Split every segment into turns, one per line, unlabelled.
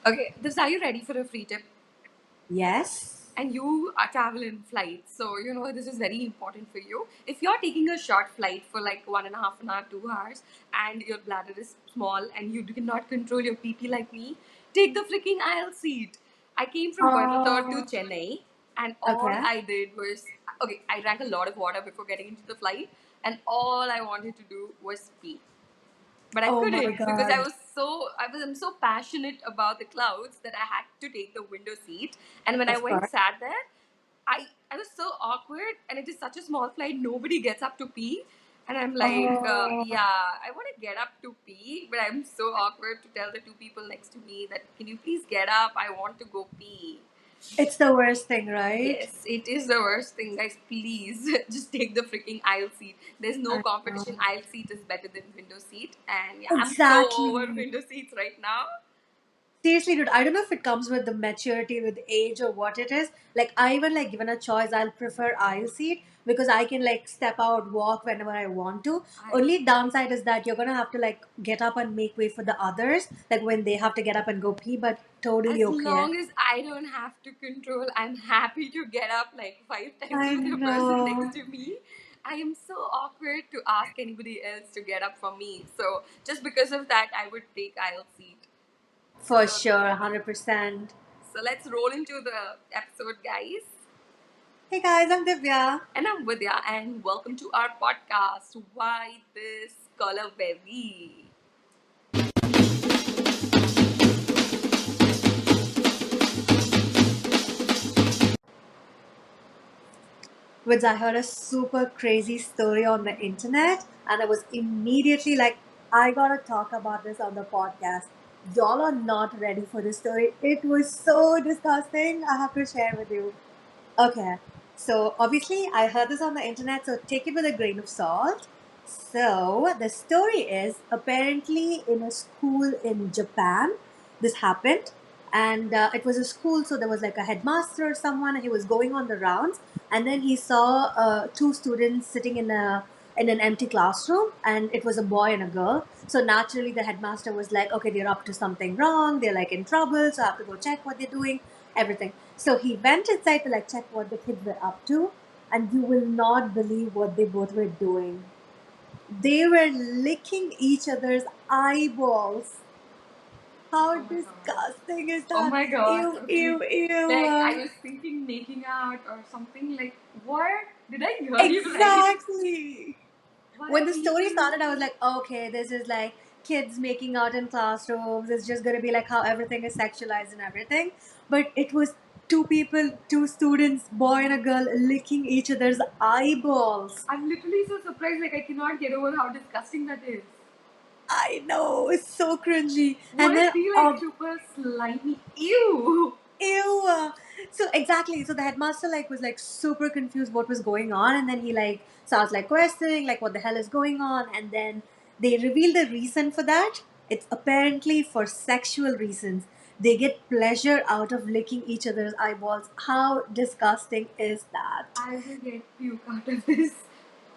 Okay, this are you ready for a free tip?
Yes.
And you are travel in flights, so you know this is very important for you. If you're taking a short flight for like 1.5 hours, 2 hours, and your bladder is small and you cannot control your PP like me, take the freaking aisle seat. I came from Coimbatore to
Uh,
Chennai, and all
okay.
I did was okay. I drank a lot of water before getting into the flight, and all I wanted to do was pee, but I
Oh my
couldn't because
God.
I'm so passionate about the clouds that I had to take the window seat. And when I
Of
went
course.
sat there, I was so awkward, and it is such a small flight. Nobody gets up to pee, and I'm like,
Oh,
yeah, I want to get up to pee, but I'm so awkward to tell the two people next to me that can you please get up? I want to go pee.
it's the worst thing, right?
Yes, it is the worst thing, guys. Please just take the freaking aisle seat. There's no
I
competition.
know.
Aisle seat is better than window seat. And yeah, I'm so over
Exactly.
window seats right now.
Seriously, dude, I don't know if it comes with the maturity, with age, or what it is. Like, I even like given a choice, I'll prefer aisle seat because I can like step out, walk whenever I want to.
I
Only downside is that you're gonna have to like get up and make way for the others, like when they have to get up and go pee. But totally
As
okay.
long as I don't have to control, I'm happy to get up like five times
I
for the person next
know.
to me. I am so awkward to ask anybody else to get up for me. So just because of that, I would take aisle seat.
For
So
sure, 100%.
so let's roll into the episode, guys.
Hey guys, I'm Divya.
And I'm Vidya, and welcome to our podcast. Why this color berry?
Which I heard a super crazy story on the internet, and I was immediately like, I gotta talk about this on the podcast. Y'all are not ready for this story. It was so disgusting. I have to share with you. Okay, so obviously I heard this on the internet, so take it with a grain of salt. So the story is apparently in a school in Japan, this happened, and it was a school, so there was like a headmaster or someone, and he was going on the rounds, and then he saw two students sitting in an empty classroom, and it was a boy and a girl. So naturally, the headmaster was like, "Okay, they're up to something wrong. They're like in trouble, so I have to go check what they're doing." Everything. So he went inside to like check what the kids were up to, and you will not believe what they both were doing. They were licking each other's eyeballs. How
Oh my god.
disgusting is
Oh
that?
my god.
Ew,
Okay.
ew,
Like I
ew.
was thinking making out or something like what? Did I hear you right?
Exactly.
Why
When
are
the story
people
started, I was like, okay, this is like kids making out in classrooms. It's just going to be like how everything is sexualized and everything. But it was two people, two students, boy and a girl, licking each other's eyeballs.
I'm literally so surprised, like I cannot get over how disgusting that is.
I know, it's so cringy. And
Won't
then,
it be like super slimy? Ew!
ew. So exactly. So the headmaster like was like super confused what was going on, and then he like starts like questioning like what the hell is going on, and then they reveal the reason for that. It's apparently for sexual reasons. They get pleasure out of licking each other's eyeballs. How disgusting is that?
I will get puke out of this.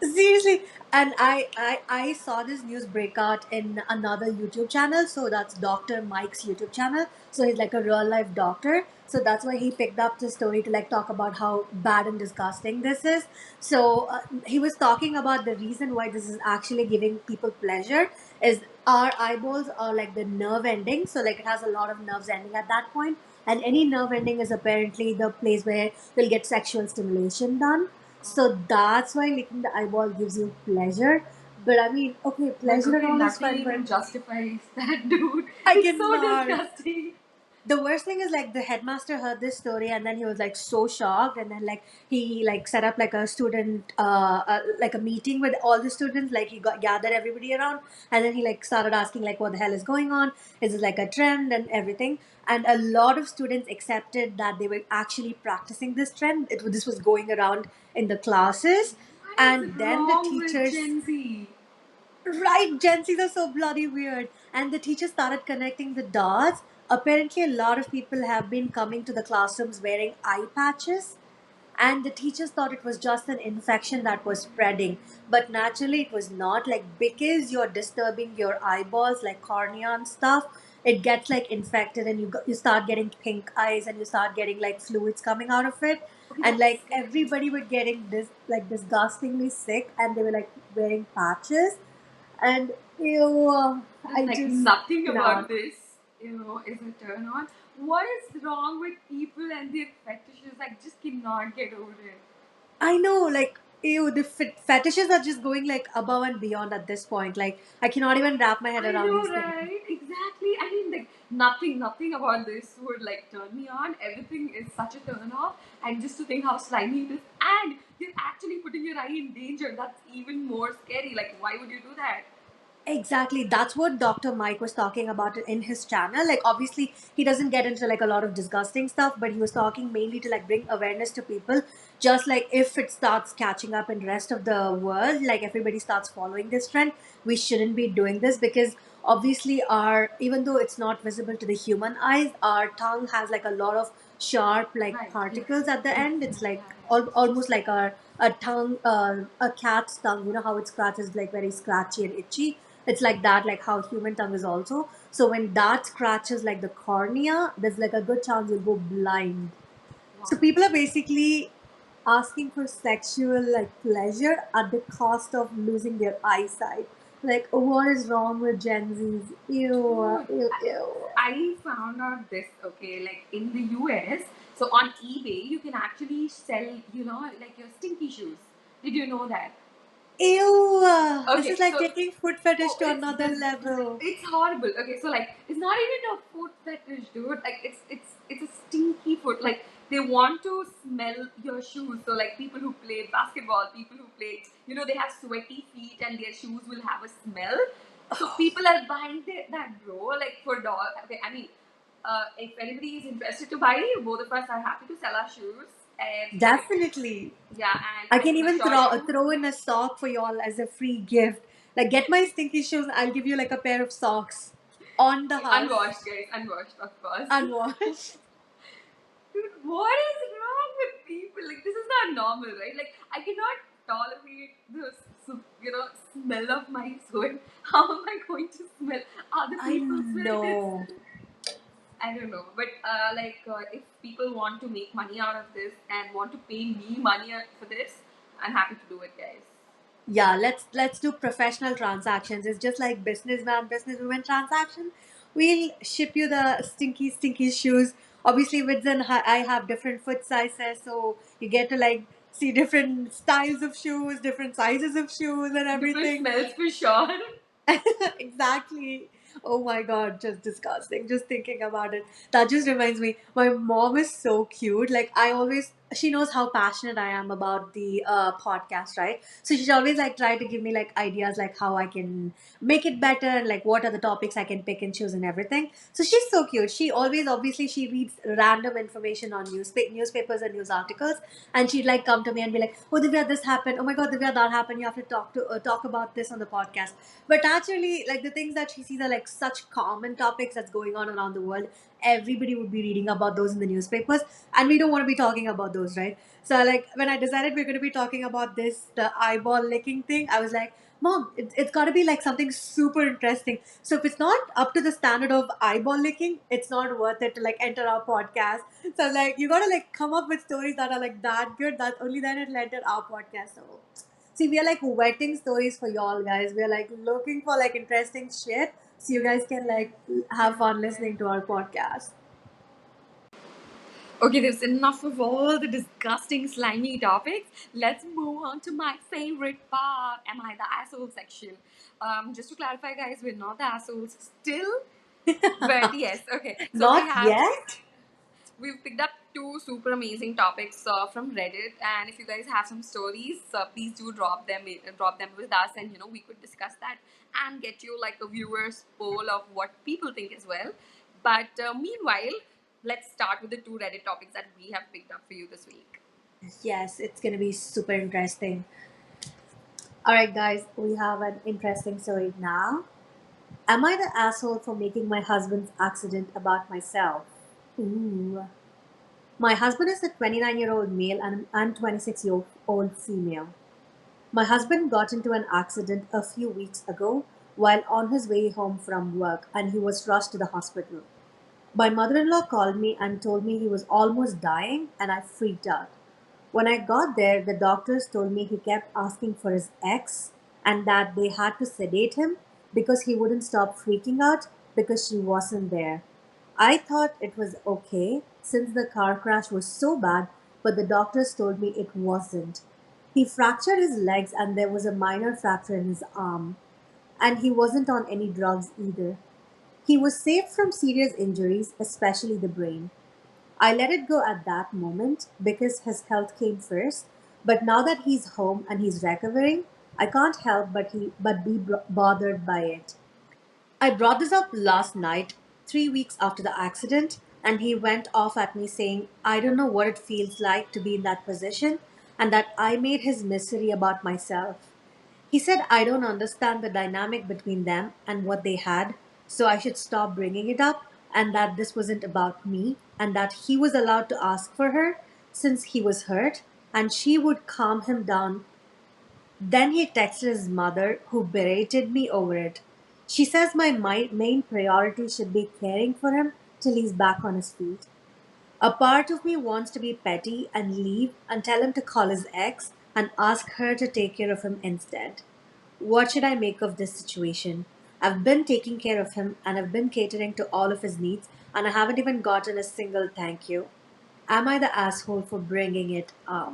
Seriously, and I saw this news breakout in another YouTube channel. So that's Dr. Mike's YouTube channel. So he's like a real life doctor. So that's why he picked up the story to like talk about how bad and disgusting this is. So he was talking about the reason why this is actually giving people pleasure is our eyeballs are like the nerve ending. So like it has a lot of nerves ending at that point, and any nerve ending is apparently the place where you'll get sexual stimulation done. So that's why licking the eyeball gives you pleasure. But I mean, okay,
But
pleasure and
okay,
all is
nothing
fine, but
even justifies that, dude.
I
It's so
cannot.
disgusting.
The worst thing is like the headmaster heard this story and then he was like so shocked, and then like he like set up like a student like a meeting with all the students, like he got gathered everybody around, and then he like started asking like what the hell is going on, is it like a trend and everything. And a lot of students accepted that they were actually practicing this trend. This was going around in the classes,
What is
and then the
wrong with
teachers.
Gen Z?
Right, Gen Zs are so bloody weird. And the teacher started connecting the dots. Apparently, a lot of people have been coming to the classrooms wearing eye patches. And the teachers thought it was just an infection that was spreading. But naturally, it was not. Like, because you're disturbing your eyeballs, like cornea and stuff, it gets like infected, and you start getting pink eyes, and you start getting like fluids coming out of it,
Okay,
and
that's
like
sick.
everybody were getting this like disgustingly sick, and they were like wearing patches, and ew, I
Like
just
nothing about
cannot.
this, is a turn on. What is wrong with people and their fetishes? I just cannot get over it.
I know, like, ew, the fetishes are just going like above and beyond at this point. Like, I cannot even wrap my head
I
around these
know,
things.
right? Exactly. I mean, like nothing about this would like turn me on. Everything is such a turn off, and just to think how slimy it is, and you're actually putting your eye in danger. That's even more scary. Like, why would you do that?
Exactly. That's what Dr. Mike was talking about in his channel. Like, obviously, he doesn't get into like a lot of disgusting stuff, but he was talking mainly to like bring awareness to people. Just like if it starts catching up in rest of the world, like everybody starts following this trend, we shouldn't be doing this because obviously our even though it's not visible to the human eyes, our tongue has like a lot of sharp like
Right. Yes.
particles at the
Yes.
end. It's
Yeah.
like
Yeah.
almost like a tongue, a cat's tongue. You know how it scratches like very scratchy and itchy. It's like that, like how human tongue is also. So when that scratches like the cornea, there's like a good chance you'll go blind.
Wow.
So people are basically asking for sexual like pleasure at the cost of losing their eyesight. Like, what is wrong with Gen Zs? Ew,
Dude,
ew, ew.
I found out this, okay, like in the US, so on eBay, you can actually sell, like your stinky shoes. Did you know that?
Ew. This is
Okay,
like
so
taking foot fetish
oh,
to another level.
it's horrible. Okay, so like it's not even a foot fetish, dude. Like it's a stinky foot. Like they want to smell your shoes. So like people who play basketball, people who play, they have sweaty feet and their shoes will have a smell. So people are buying that, bro, like for doll. Okay, I mean, if anybody is interested to buy, both of us are happy to sell our shoes. And like,
Definitely.
yeah, and
I
I
can
can
even
assure you,
throw in a sock for y'all as a free gift. Like, get my stinky shoes, and I'll give you like a pair of socks on the house,
unwashed, guys, unwashed, of course.
unwashed.
Dude, what is wrong with people? Like, this is not normal, right? Like, I cannot tolerate the smell of my sweat. How am I going to smell other
I
people's sweat?
know.
I don't know, but if people want to make money out of this and want to pay me money for this, I'm happy to do it, guys.
Yeah, let's do professional transactions. It's just like businessman, businesswoman transaction. We'll ship you the stinky shoes. Obviously, with then I have different foot sizes, so you get to like see different styles of shoes, different sizes of shoes, and
Different
everything.
smells for sure.
Exactly. Oh my god, just disgusting. Just thinking about it. That just reminds me, my mom is so cute. Like I always she knows how passionate I am about the podcast, right? So she's always like try to give me like ideas like how I can make it better and like what are the topics I can pick and choose and everything. So she's so cute. She always obviously she reads random information on newspapers and news articles, and she'd like come to me and be like, "Oh Divya, this happened. Oh my god, Divya, that happened. You have to talk about this on the podcast." But naturally, like the things that she sees are like such common topics that's going on around the world. Everybody would be reading about those in the newspapers, and we don't want to be talking about those, right? So, like, when I decided we're going to be talking about this, the eyeball licking thing, I was like, Mom, it's got to be like something super interesting. So, if it's not up to the standard of eyeball licking, it's not worth it to like enter our podcast. So, like, you got to like come up with stories that are like that good, that only then it'll enter our podcast. So, see, we are like wetting stories for y'all guys. We are like looking for like interesting shit so you guys can like have fun listening to our podcast.
Okay, there's enough of all the disgusting, slimy topics. Let's move on to my favorite part. Am I the asshole section? Just to clarify, guys, we're not the assholes still, but yes. Okay, so
Not yet.
we've picked up two super amazing topics from Reddit, and if you guys have some stories, please do drop them with us, and we could discuss that and get you like a viewers poll of what people think as well. But meanwhile, let's start with the two Reddit topics that we have picked up for you this week.
Yes, it's gonna be super interesting. All right, guys, we have an interesting story now. Am I the asshole for making my husband's accident about myself? Ooh. My husband is a 29-year-old male and I'm 26-year-old female. My husband got into an accident a few weeks ago while on his way home from work and he was rushed to the hospital. My mother in law called me and told me he was almost dying, and I freaked out. When I got there, the doctors told me he kept asking for his ex and that they had to sedate him because he wouldn't stop freaking out because she wasn't there. I thought it was okay since the car crash was so bad, but the doctors told me it wasn't. He fractured his legs and there was a minor fracture in his arm, and he wasn't on any drugs either. He was safe from serious injuries, especially the brain. I let it go at that moment because his health came first. But now that he's home and he's recovering, I can't help but be bothered by it. I brought this up last night, 3 weeks after the accident, and he went off at me saying, I don't know what it feels like to be in that position, and that I made his misery about myself. He said I don't understand the dynamic between them and what they had, so I should stop bringing it up, and that this wasn't about me, and that he was allowed to ask for her since he was hurt, and she would calm him down. Then he texted his mother, who berated me over it. She says my main priority should be caring for him till he's back on his feet. A part of me wants to be petty and leave and tell him to call his ex and ask her to take care of him instead. What should I make of this situation? I've been taking care of him and I've been catering to all of his needs, and I haven't even gotten a single thank you. Am I the asshole for bringing it up?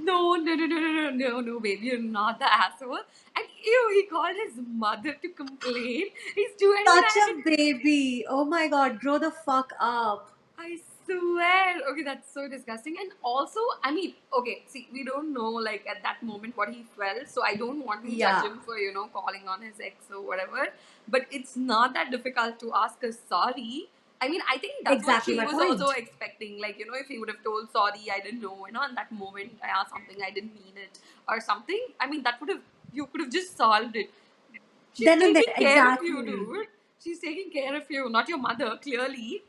No, no, no, no, no, no, no, no, baby, you're not the asshole. And ew, he called his mother to complain. He's 29.
Such a baby! Oh my god, grow the fuck up!
I swear. Okay, that's so disgusting. And also, I mean, okay, see, we don't know like at that moment what he felt, so I don't want to judge
Yeah,
him for, calling on his ex or whatever. But it's not that difficult to ask a sorry. I mean, I think that's what
exactly
she
my
was also
point.
expecting. Like, if he would have told sorry, I didn't know, in that moment I asked something, I didn't mean it, or something. I mean, that would have, you could have just solved it. She's
Then and there,
taking care of you,
exactly.
dude. She's taking care of you, not your mother, clearly.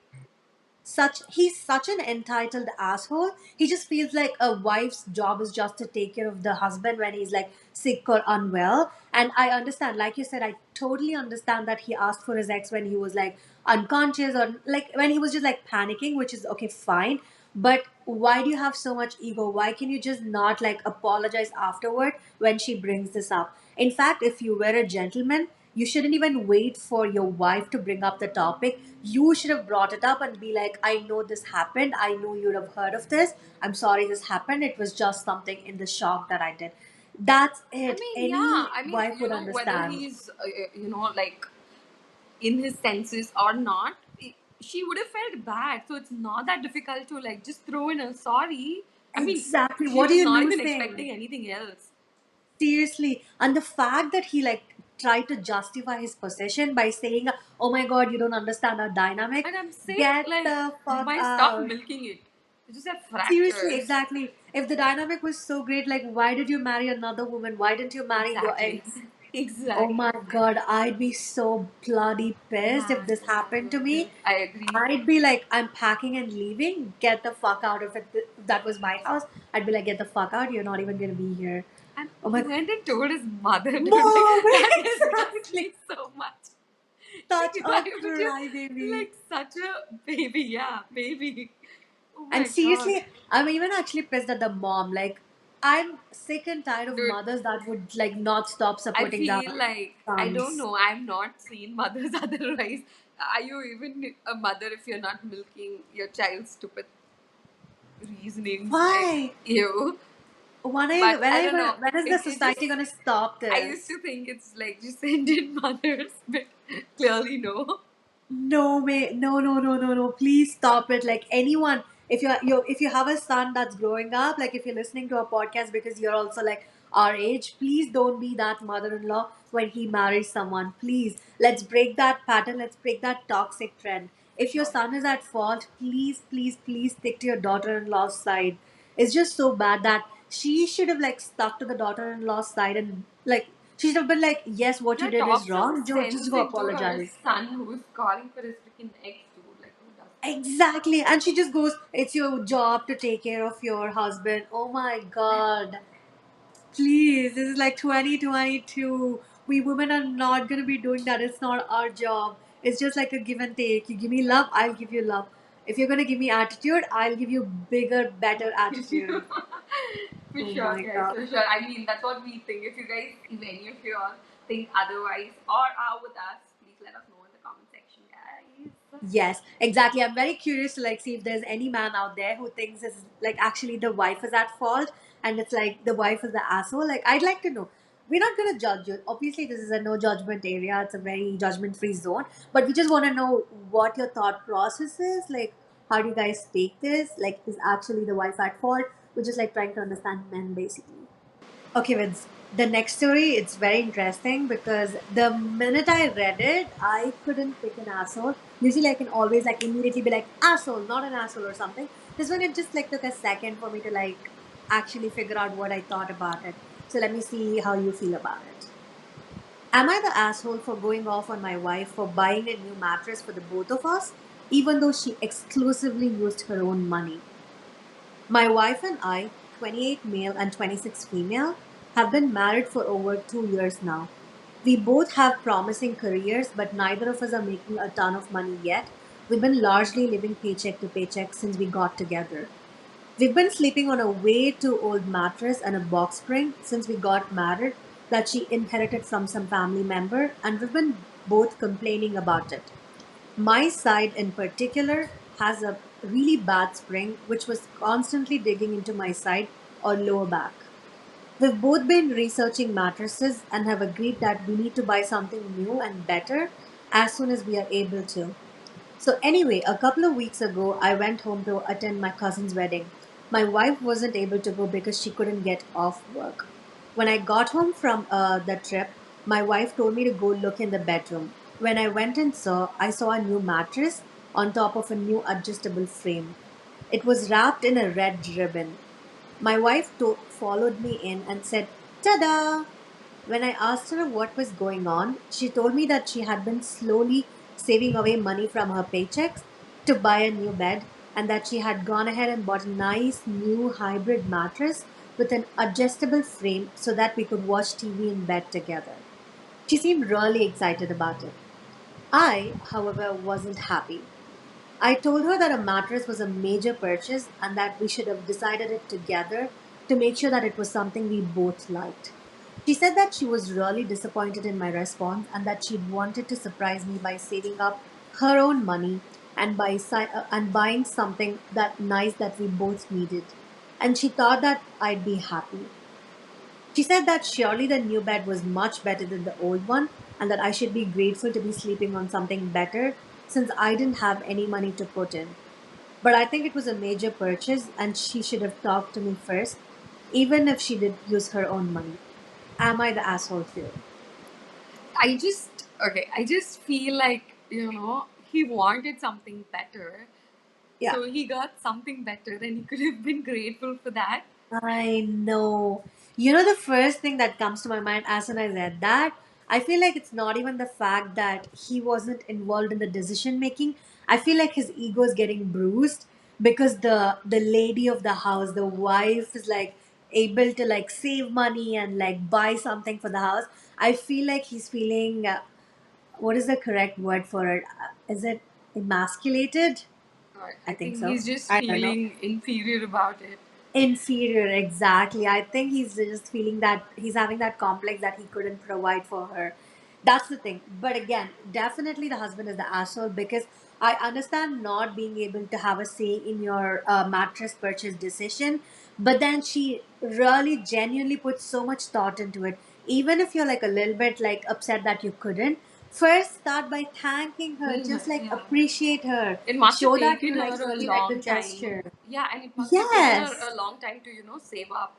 He's such an entitled asshole. He just feels like a wife's job is just to take care of the husband when he's like sick or unwell. And I understand, like you said, I totally understand that he asked for his ex when he was like unconscious or like when he was just like panicking, which is okay, fine. But why do you have so much ego? Why can you just not like apologize afterward when she brings this up? In fact, if you were a gentleman, you shouldn't even wait for your wife to bring up the topic. You should have brought it up and be like, I know this happened. I know you'd have heard of this. I'm sorry this happened. It was just something in the shock that I did. That's
I
it.
mean, yeah.
Any
I mean,
wife would
whether
understand.
he's, like in his senses or not, she would have felt bad. So it's not that difficult to like just throw in a sorry. I mean,
Exactly.
she
What are
was
you
not even
losing?
expecting anything else.
Seriously. And the fact that he like tried to justify his position by saying, oh my god, you don't understand our dynamic.
And I'm saying,
Get
like,
the fuck
why stop
out.
milking it? You just have
Seriously,
fractures.
exactly. If the dynamic was so great, like, why did you marry another woman? Why didn't you marry your
Exactly.
ex? Oh
Exactly.
my god, I'd be so bloody pissed if
Yeah,
this happened to me.
dude, I agree.
I'd be like, I'm packing and leaving. Get the fuck out of it. If that was my house, I'd be like, get the fuck out. You're not even gonna be here.
And
Oh
he
my
went and told his mother, dude. Like,
mom,
that disgusts
exactly.
me so much.
Such
Like,
a
why would you,
crybaby.
like, such a baby? Yeah, baby. Oh
And
my god.
seriously, I'm even actually pissed at the mom. Like, I'm sick and tired of
Dude,
mothers that would like not stop
I
supporting their
feel like, I don't
sons.
know, I've not seen mothers otherwise. Are you even a mother if you're not milking your child's stupid reasonings? Like,
Why?
ew. But
When are
I
you
don't
gonna,
know.
when is the
It just,
society gonna stop
I used
this?
to think it's like just Indian mothers, but clearly no.
No way, no, no, no, no, no. Please stop it. Like anyone, if you have a son that's growing up, like if you're listening to a podcast because you're also like our age, please don't be that mother-in-law when he marries someone. Please, let's break that pattern. Let's break that toxic trend. If your
Sure.
son is at fault, please, please, please stick to your daughter-in-law's side. It's just so bad that she should have like stuck to the daughter-in-law's side and like she should have been like, yes, what you
Yeah,
did
talk
is
some
wrong. Just
sense
go
into her
apologize.
son who's calling for his freaking ex, dude. Like, who does that?
Exactly. And she just goes, it's your job to take care of your husband. Oh my God. Please. This is like 2022. we women are not going to be doing that. It's not our job. It's just like a give and take. You give me love, I'll give you love. If you're going to give me attitude, I'll give you bigger, better attitude.
For
Oh
sure,
my
guys,
god.
for sure. I mean, that's what we think. If you guys, if any of you all think otherwise or are with us, please let us know in the comment section, guys.
Yes, exactly. I'm very curious to like see if there's any man out there who thinks it's like actually the wife is at fault and it's like the wife is the asshole. Like I'd like to know. We're not gonna judge you. Obviously, this is a no judgment area. It's a very judgment free zone. But we just want to know what your thought process is. Like, how do you guys take this? Like, is actually the wife at fault? We're just like trying to understand men basically. Okay, with the next story, it's very interesting because the minute I read it, I couldn't pick an asshole. Usually, I can always like immediately be like asshole, not an asshole or something. This one, it just like took a second for me to like actually figure out what I thought about it. So let me see how you feel about it. Am I the asshole for going off on my wife for buying a new mattress for the both of us, even though she exclusively used her own money? My wife and I, 28 male and 26 female, have been married for over 2 years now. We both have promising careers, but neither of us are making a ton of money yet. We've been largely living paycheck to paycheck since we got together. We've been sleeping on a way too old mattress and a box spring since we got married that she inherited from some family member, and we've been both complaining about it. My side in particular has a really bad spring which was constantly digging into my side or lower back. We've both been researching mattresses and have agreed that we need to buy something new and better as soon as we are able to. So, anyway, a couple of weeks ago, I went home to attend my cousin's wedding. My wife wasn't able to go because she couldn't get off work. When I got home from the trip, my wife told me to go look in the bedroom. When I went and I saw a new mattress on top of a new adjustable frame. It was wrapped in a red ribbon. My wife followed me in and said, "Tada!" When I asked her what was going on, she told me that she had been slowly saving away money from her paychecks to buy a new bed and that she had gone ahead and bought a nice new hybrid mattress with an adjustable frame so that we could watch TV in bed together. She seemed really excited about it. I, however, wasn't happy. I told her that a mattress was a major purchase and that we should have decided it together to make sure that it was something we both liked. She said that she was really disappointed in my response and that she'd wanted to surprise me by saving up her own money and and buying something that nice that we both needed. And she thought that I'd be happy. She said that surely the new bed was much better than the old one and that I should be grateful to be sleeping on something better since I didn't have any money to put in. But I think it was a major purchase and she should have talked to me first, even if she did use her own money. Am I the asshole here?
I just feel like, he wanted something better.
Yeah.
So he got something better, and he could have been grateful for that.
I know. You know, the first thing that comes to my mind as soon as I read that, I feel like it's not even the fact that he wasn't involved in the decision making. I feel like his ego is getting bruised because the lady of the house, the wife, is like able to like save money and like buy something for the house. I feel like he's feeling what is the correct word for it? Is it emasculated? I
I
think
think
so.
he's just
I don't know.
feeling inferior about it.
Inferior, exactly. I think he's just feeling that he's having that complex that he couldn't provide for her. That's the thing. But again, definitely the husband is the asshole because I understand not being able to have a say in your mattress purchase decision, but then she really genuinely put so much thought into it. Even if you're like a little bit like upset that you couldn't, first start by thanking her. Just like
Yeah.
appreciate her.
It must have
Show that
taken
you like
her a
really like the
long time.
gesture.
Yeah, and it must have taken her a
Yes.
long time to, save up.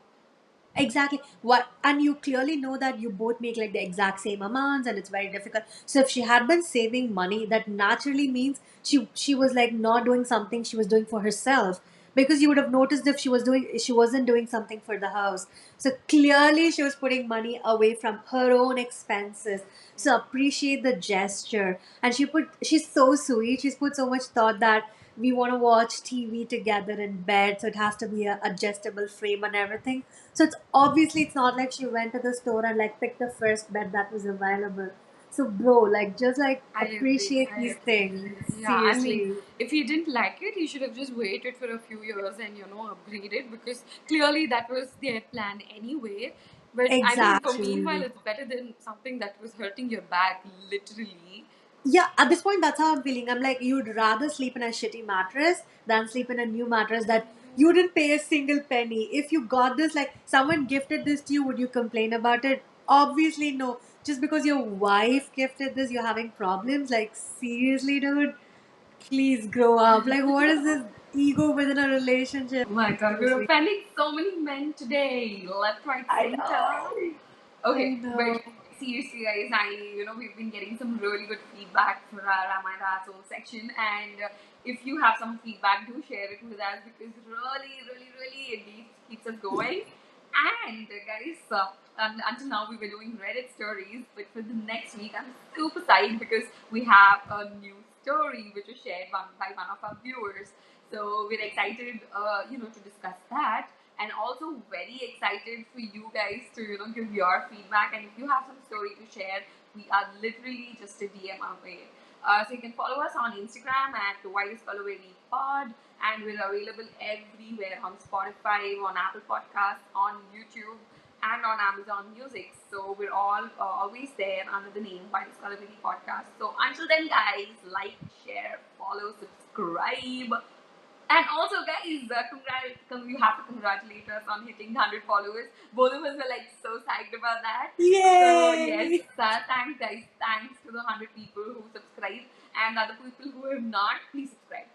Exactly. What and you clearly know that you both make like the exact same amounts and it's very difficult. So if she had been saving money, that naturally means she was like not doing something she was doing for herself. Because you would have noticed if she wasn't doing something for the house. So clearly she was putting money away from her own expenses. So appreciate the gesture. And she's so sweet. She's put so much thought that we want to watch TV together in bed, so it has to be a adjustable frame and everything. So it's not like she went to the store and like picked the first bed that was available. So bro, like just like
I agree.
appreciate
I
these
agree.
things.
Yeah, I mean,
Seriously.
if you didn't like it, you should have just waited for a few years and upgrade it, because clearly that was their plan anyway. But I mean, for meanwhile,
Exactly.
it's better than something that was hurting your back, literally.
Yeah, at this point, that's how I'm feeling. I'm like, you'd rather sleep in a shitty mattress than sleep in a new mattress that you didn't pay a single penny. If you got this, like, someone gifted this to you, would you complain about it? Obviously, no. Just because your wife gifted this, you're having problems? Like, seriously, dude? Please grow up. Like, what is this ego within a
Oh
relationship?
my god, we're
Seriously.
offending so many men today. Left, right,
I
center.
know. I
Okay, but
know.
seriously, guys, we've been getting some really good feedback for our Ramayana Soul section, and if you have some feedback, do share it with us, because really, really, really, it keeps us going. And guys, until now we were doing Reddit stories, but for the next week, I'm super psyched because we have a new story which was shared by one of our viewers. So we're excited, to discuss that, and also very excited for you guys to give your feedback. And if you have some story to share, we are literally just a DM away. So you can follow us on Instagram at Wildest Color Pod, and we're available everywhere on Spotify, on Apple Podcasts, on YouTube, and on Amazon Music. So we're all always there under the name Wildest Color Podcast. So until then, guys, like, share, follow, subscribe. And also, guys, you have to congratulate us on hitting 100 followers. Both of us were like so psyched about that. So, yes,
Yay!
thanks, guys. Thanks to the 100 people who subscribed, and other people who have not, please subscribe.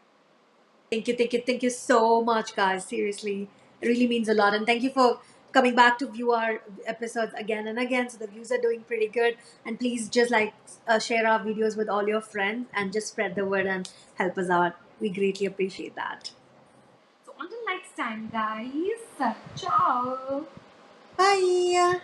Thank you so much, guys. Seriously, it really means a lot. And thank you for coming back to view our episodes again and again. So the views are doing pretty good. And please just like share our videos with all your friends and just spread the word and help us out. We greatly appreciate that.
So, until next time, guys, ciao.
Bye.